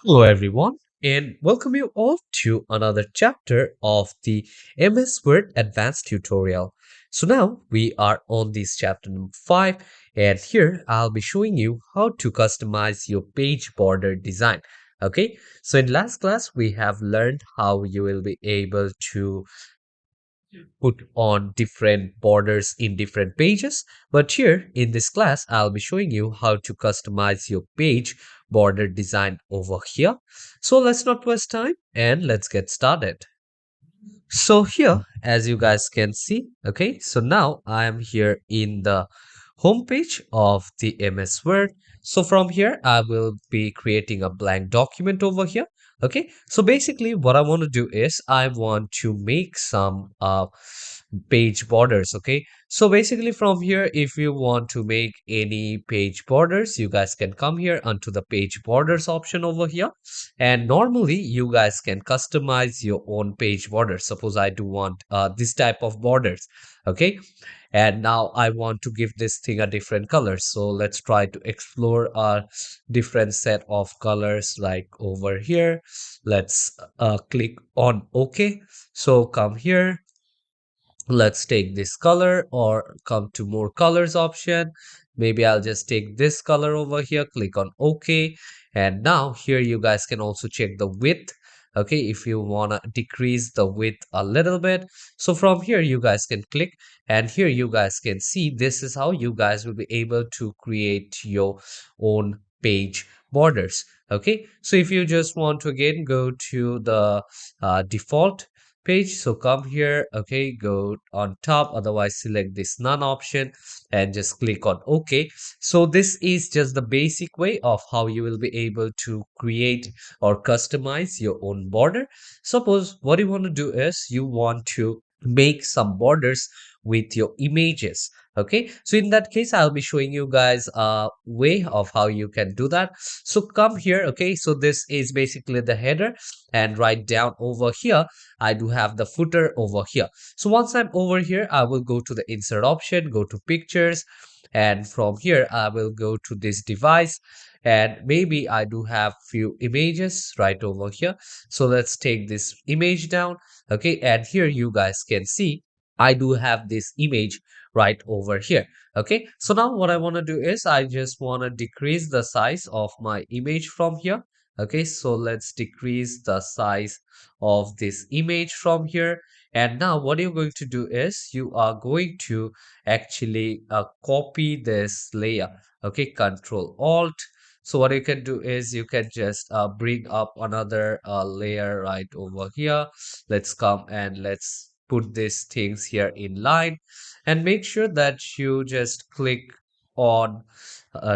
Hello, everyone, and welcome you all to another chapter of the MS Word Advanced tutorial. So, now we are on this chapter number 5, and here I'll be showing you how to customize your page border design. Okay, so in last class, we have learned how you will be able to put on different borders in different pages. But here in this class, I'll be showing you how to customize your page border design over here. So let's not waste time and let's get started. So here, as you guys can see, okay, so now I am here in the home page of the MS Word. So from here, I will be creating a blank document over here. Okay, so basically what I want to do is I want to make some page borders. Okay, so basically from here, if you want to make any page borders, you guys can come here onto the page borders option over here, and normally you guys can customize your own page borders. Suppose I do want this type of borders. Okay, and now I want to give this thing a different color, so let's try to explore a different set of colors. Like over here, let's click on OK. So come here, let's take this color, or come to more colors option. Maybe I'll just take this color over here, click on OK. And now here you guys can also check the width. Okay, if you want to decrease the width a little bit, so from here you guys can click, and here you guys can see this is how you guys will be able to create your own page borders. Okay, so if you just want to again go to the default page, so come here, okay, go on top, otherwise select this none option and just click on OK. So this is just the basic way of how you will be able to create or customize your own border. Suppose what you want to do is you want to make some borders with your images. Okay, so in that case I'll be showing you guys a way of how you can do that. So come here, okay, so this is basically the header, and right down over here I do have the footer over here. So once I'm over here, I will go to the insert option, go to pictures, and from here I will go to this device, and maybe I do have few images right over here. So let's take this image down. Okay, and here you guys can see I do have this image right over here. Okay, so now what I want to do is I just want to decrease the size of my image from here. Okay, so let's decrease the size of this image from here. And now what you're going to do is you are going to actually copy this layer. Okay, Control Alt. So what you can do is you can just bring up another layer right over here. Let's come and let's put these things here in line, and make sure that you just click on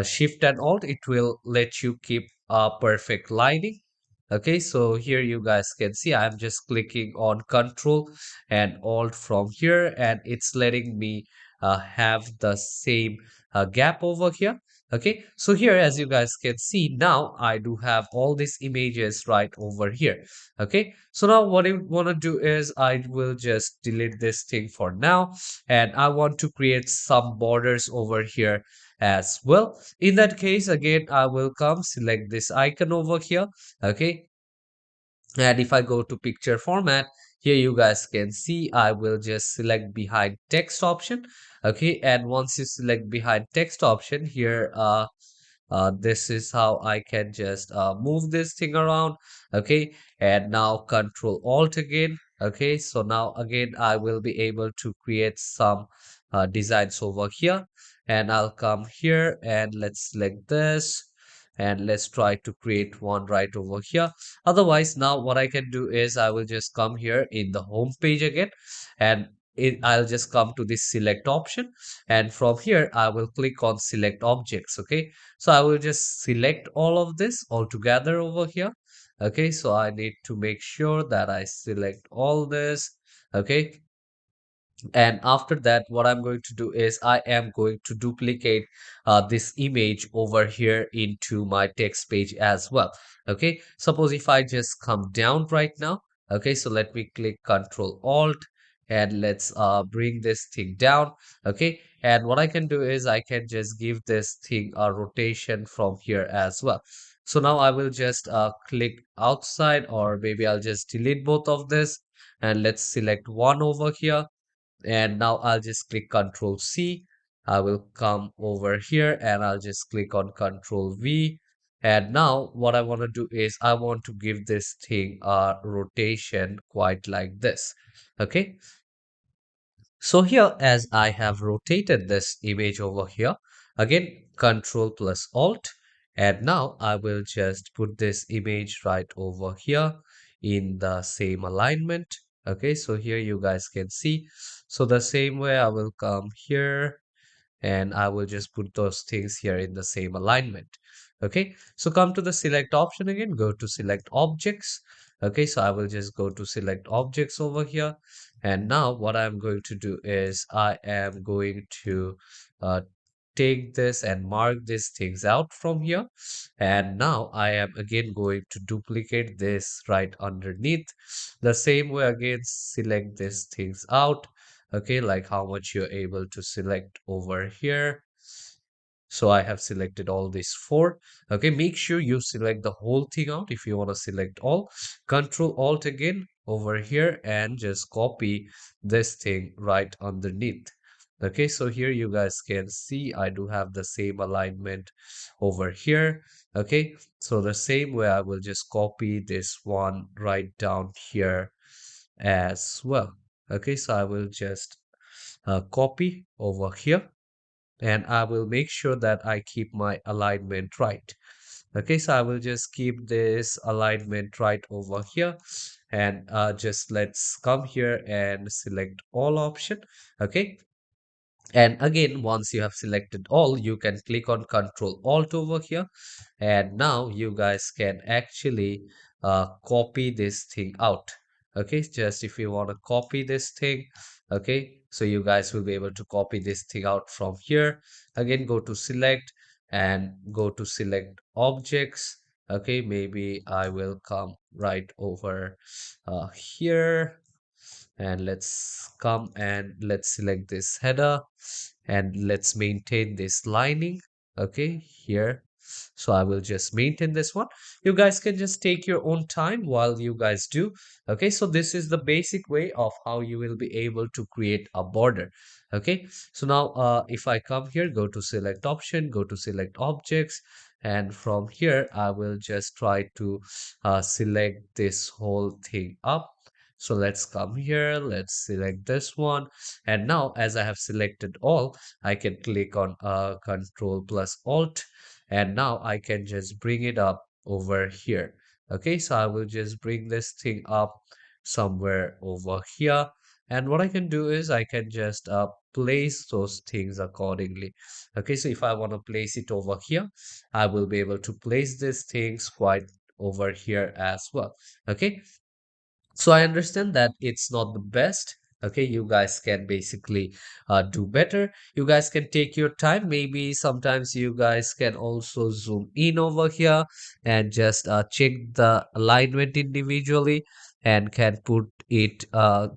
Shift and Alt. It will let you keep a perfect lining. Okay, so here you guys can see I'm just clicking on Control and Alt from here, and it's letting me have the same gap over here. Okay, so here as you guys can see, now I do have all these images right over here. Okay, so now what I want to do is I will just delete this thing for now, and I want to create some borders over here as well. In that case, again I will come select this icon over here. Okay, and if I go to picture format, here you guys can see I will just select behind text option. Okay, and once you select behind text option here, this is how I can just move this thing around. Okay, and now Control Alt again. Okay, so now again I will be able to create some designs over here, and I'll come here and let's select this, and let's try to create one right over here. Otherwise, now what I can do is I will just come here in the home page again, and I'll just come to this select option, and from here I will click on select objects. Okay, so I will just select all of this all together over here. Okay, so I need to make sure that I select all this. Okay, and after that what I'm going to do is I am going to duplicate this image over here into my text page as well. Okay, suppose if I just come down right now. Okay, so let me click Control Alt, and let's bring this thing down. Okay, and what I can do is I can just give this thing a rotation from here as well. So now I will just click outside, or maybe I'll just delete both of this, and let's select one over here. And now I'll just click Control C. I will come over here and I'll just click on Control V. And now what I want to do is I want to give this thing a rotation quite like this. Okay. So here, as I have rotated this image over here, again, Control plus Alt. And now I will just put this image right over here in the same alignment. Okay, so here you guys can see. So the same way I will come here and I will just put those things here in the same alignment. Okay, so come to the select option again, go to select objects. Okay, so I will just go to select objects over here. And now what I'm going to do is I am going to uh, take this and mark these things out from here. And now I am again going to duplicate this right underneath. The same way again, select these things out. Okay, like how much you're able to select over here. So I have selected all these four. Okay, make sure you select the whole thing out if you want to select all. Control Alt again over here and just copy this thing right underneath. Okay, so here you guys can see I do have the same alignment over here. Okay, so the same way I will just copy this one right down here as well. Okay, so I will just copy over here and I will make sure that I keep my alignment right. Okay, so I will just keep this alignment right over here and just let's come here and select all option. Okay, and again, once you have selected all, you can click on Control Alt over here. And now you guys can actually copy this thing out. Okay, just if you want to copy this thing, okay, so you guys will be able to copy this thing out from here. Again, go to select and go to select objects. Okay, maybe I will come right over here and let's come and let's select this header and let's maintain this lining. Okay, here, so I will just maintain this one. You guys can just take your own time while you guys do. Okay, so this is the basic way of how you will be able to create a border. Okay, so now if I come here, go to select option, go to select objects, and from here I will just try to select this whole thing up. So let's come here, let's select this one. And now as I have selected all, I can click on Control plus Alt. And now I can just bring it up over here. Okay, so I will just bring this thing up somewhere over here. And what I can do is I can just place those things accordingly. Okay, so if I want to place it over here, I will be able to place these things quite over here as well. Okay, so I understand that it's not the best. Okay, you guys can basically do better. You guys can take your time. Maybe sometimes you guys can also zoom in over here and just check the alignment individually and can put it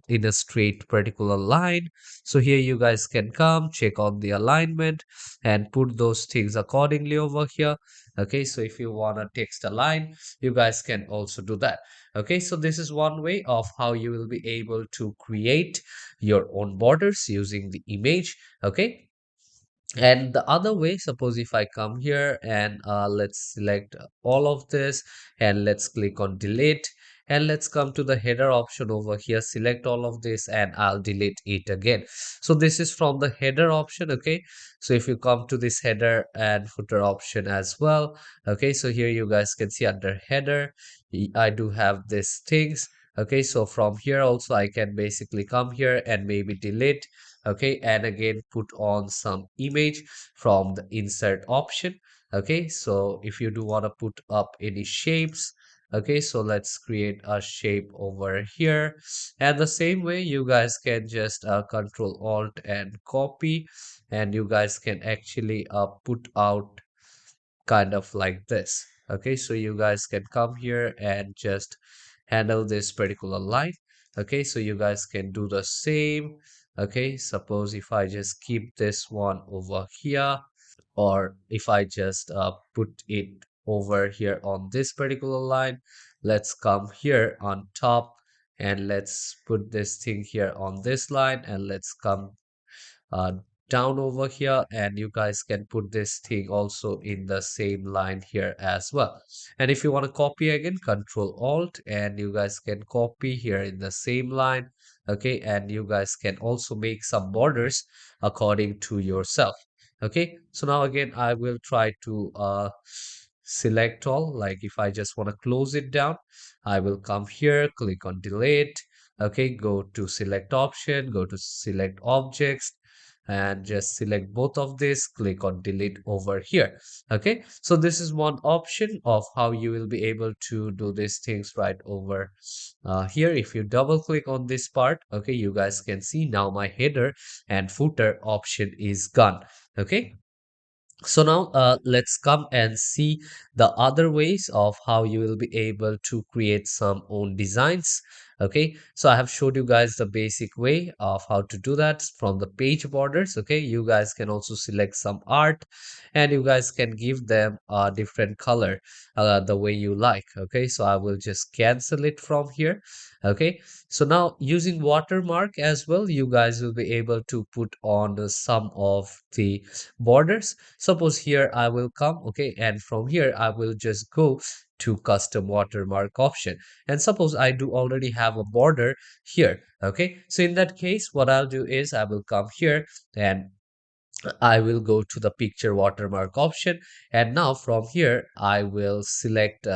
in a straight particular line. So here you guys can come check on the alignment and put those things accordingly over here. Okay, so if you want to text a line, you guys can also do that. Okay, so this is one way of how you will be able to create your own borders using the image. Okay, and the other way, suppose if I come here and let's select all of this and let's click on delete, and let's come to the header option over here, select all of this and I'll delete it again. So this is from the header option. Okay, so if you come to this header and footer option as well, okay, so here you guys can see under header I do have these things. Okay, so from here also I can basically come here and maybe delete. Okay, and again put on some image from the insert option. Okay, so if you do want to put up any shapes, okay, so let's create a shape over here. And the same way you guys can just Control Alt and copy, and you guys can actually put out kind of like this. Okay, so you guys can come here and just handle this particular line. Okay, so you guys can do the same. Okay, suppose if I just keep this one over here, or if I just put it over here on this particular line. Let's come here on top and let's put this thing here on this line, and let's come uh, down over here, and you guys can put this thing also in the same line here as well. And if you want to copy again, Control Alt, and you guys can copy here in the same line. Okay, and you guys can also make some borders according to yourself. Okay, so now again I will try to select all. Like if I just want to close it down, I will come here, click on delete. Okay, go to select option, go to select objects, and just select both of this, click on delete over here. Okay, so this is one option of how you will be able to do these things right over here. If you double click on this part, okay, you guys can see now my header and footer option is gone. Okay, so now let's come and see the other ways of how you will be able to create some own designs. Okay, so I have showed you guys the basic way of how to do that from the page borders. Okay, you guys can also select some art and you guys can give them a different color the way you like. Okay, so I will just cancel it from here. Okay, so now using watermark as well, you guys will be able to put on some of the borders. Suppose here I will come, okay, and from here I will just go to custom watermark option, and suppose I do already have a border here. Okay, so in that case what I'll do is I will come here and I will go to the picture watermark option, and now from here I will select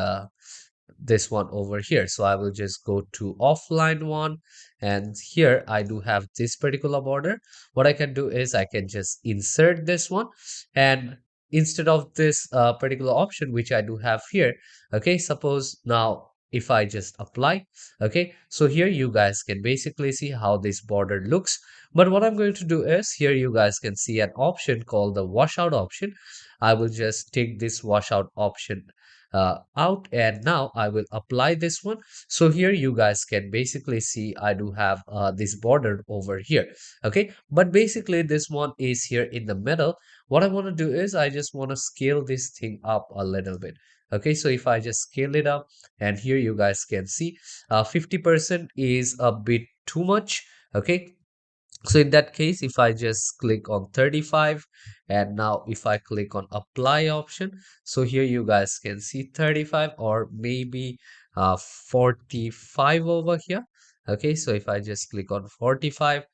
this one over here. So I will just go to offline one, and here I do have this particular border. What I can do is I can just insert this one, and instead of this particular option which I do have here, okay, suppose now if I just apply, okay, so here you guys can basically see how this border looks. But what I'm going to do is here you guys can see an option called the washout option. I will just take this washout option out, and now I will apply this one. So here you guys can basically see I do have this border over here. Okay, but basically this one is here in the middle. What I want to do is I just want to scale this thing up a little bit. Okay, so if I just scale it up, and here you guys can see 50% is a bit too much. Okay, so in that case, if I just click on 35, and now if I click on apply option, so here you guys can see 35 or maybe 45 over here. Okay, so if I just click on 45,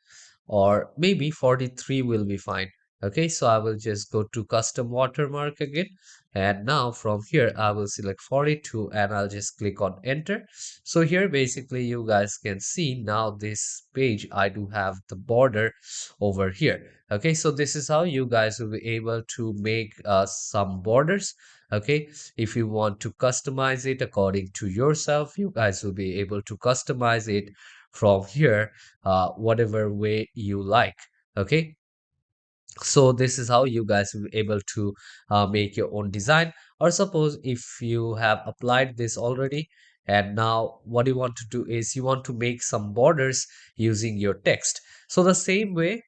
or maybe 43 will be fine. Okay, so I will just go to custom watermark again, and now from here I will select 42 and I'll just click on enter. So here basically you guys can see now this page I do have the border over here. Okay, so this is how you guys will be able to make some borders. Okay, if you want to customize it according to yourself, you guys will be able to customize it from here whatever way you like. Okay, so this is how you guys will be able to make your own design. Or suppose if you have applied this already, and now what you want to do is you want to make some borders using your text. So the same way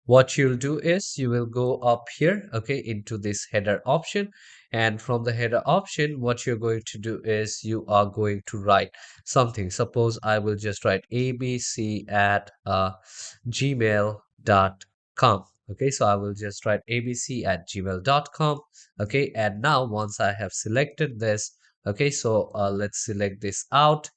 what you'll do is you will go up here, okay, into this header option, and from the header option what you're going to do is you are going to write something. Suppose I will just write abc at gmail.com. Okay, so I will just write abc at gmail.com. Okay, and now once I have selected this, okay, so let's select this out,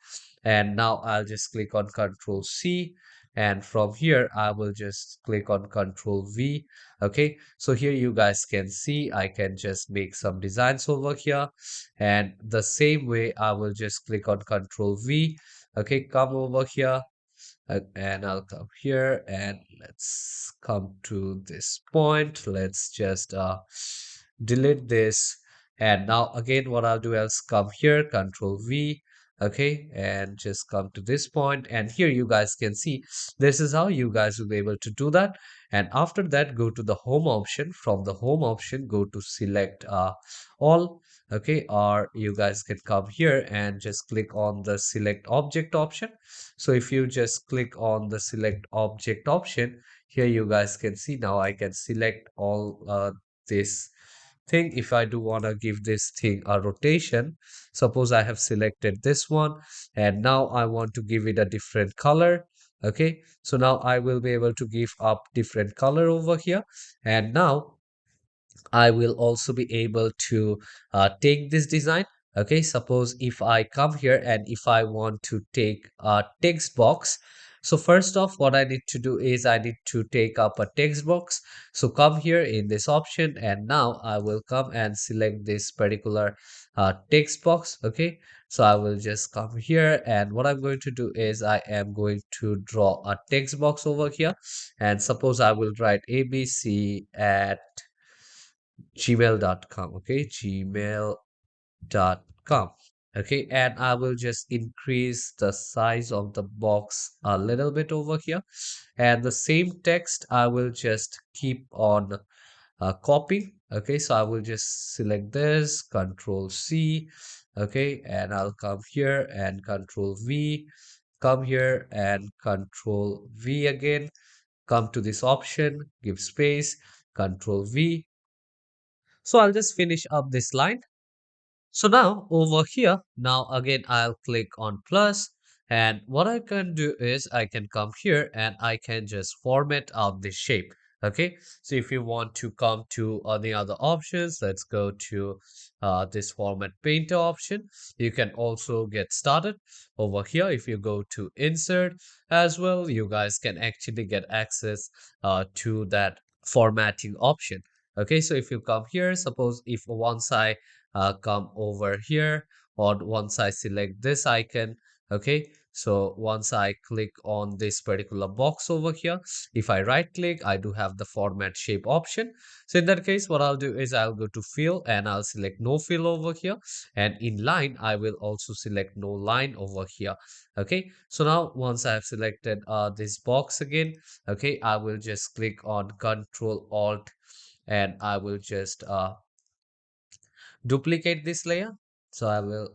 and now I'll just click on Control C, and from here I will just click on Control V. Okay, so here you guys can see I can just make some designs over here, and the same way I will just click on Control V. Okay, come over here, and I'll come here, and let's come to this point. Let's just delete this, and now again what I'll do is come here, Control V. Okay, and just come to this point, and here you guys can see this is how you guys will be able to do that. And after that, go to the home option. From the home option, go to select all. Okay, or you guys can come here and just click on the select object option. So if you just click on the select object option, here you guys can see now I can select all this thing, if I do want to give this thing a rotation, suppose I have selected this one and now I want to give it a different color. Okay, so now I will be able to give up different color over here, and now I will also be able to take this design. Okay, suppose if I come here and if I want to take a text box. So first off, what I need to do is I need to take up a text box. So come here in this option, and now I will come and select this particular text box. Okay, so I will just come here, and what I'm going to do is I am going to draw a text box over here, and suppose I will write ABC at gmail.com. Okay, gmail.com. Okay, and I will just increase the size of the box a little bit over here, and the same text I will just keep on copying. Okay, so I will just select this, Control C. Okay, and I'll come here and Control V, come here and Control V again, come to this option, give space, Control V. So I'll just finish up this line. So now over here, now again, I'll click on plus, and what I can do is I can come here and I can just format out this shape. Okay, so if you want to come to any other options, let's go to this format painter option. You can also get started over here. If you go to insert as well, you guys can actually get access to that formatting option. Okay, so if you come here, suppose if once I come over here, or once I select this icon. Okay, so once I click on this particular box over here, if I right click, I do have the format shape option. So in that case, what I'll do is I'll go to fill and I'll select no fill over here, and in line I will also select no line over here. Okay, so now once I have selected this box again, okay, I will just click on Control Alt, and I will just duplicate this layer. So I will,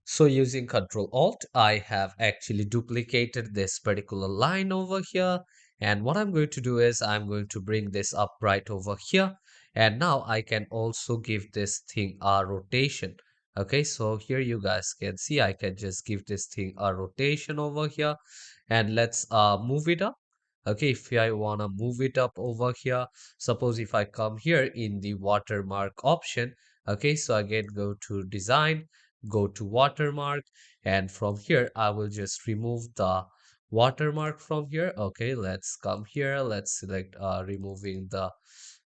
so using Control Alt, I have actually duplicated this particular line over here. And what I'm going to do is I'm going to bring this up right over here. And now I can also give this thing a rotation. Okay, so here you guys can see I can just give this thing a rotation over here, and let's move it up. Okay, if I want to move it up over here, suppose if I come here in the watermark option. Okay, so again go to design, go to watermark, and from here I will just remove the watermark from here. Okay, let's come here, let's select removing the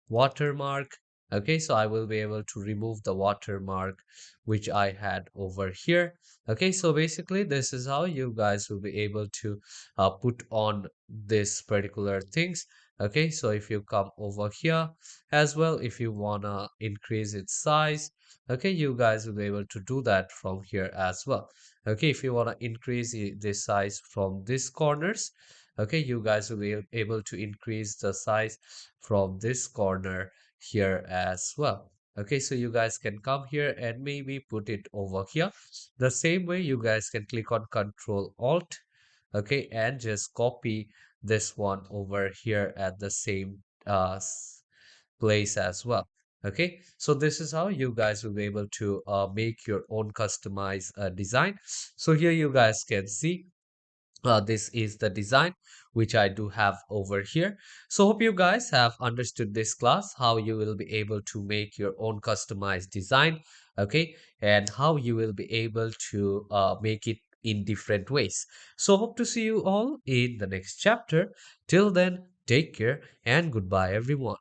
watermark. Okay, so I will be able to remove the watermark which I had over here. Okay, so basically this is how you guys will be able to put on this particular things. Okay, so if you come over here as well, if you wanna increase its size, okay, you guys will be able to do that from here as well. Okay, if you want to increase the size from these corners, okay, you guys will be able to increase the size from this corner here as well. Okay, so you guys can come here and maybe put it over here. The same way you guys can click on Control Alt, okay, and just copy this one over here at the same place as well. Okay, so this is how you guys will be able to make your own customized design. So here you guys can see this is the design which I do have over here. So hope you guys have understood this class, how you will be able to make your own customized design. Okay, and how you will be able to make it in different ways. So hope to see you all in the next chapter. Till then, take care and goodbye everyone.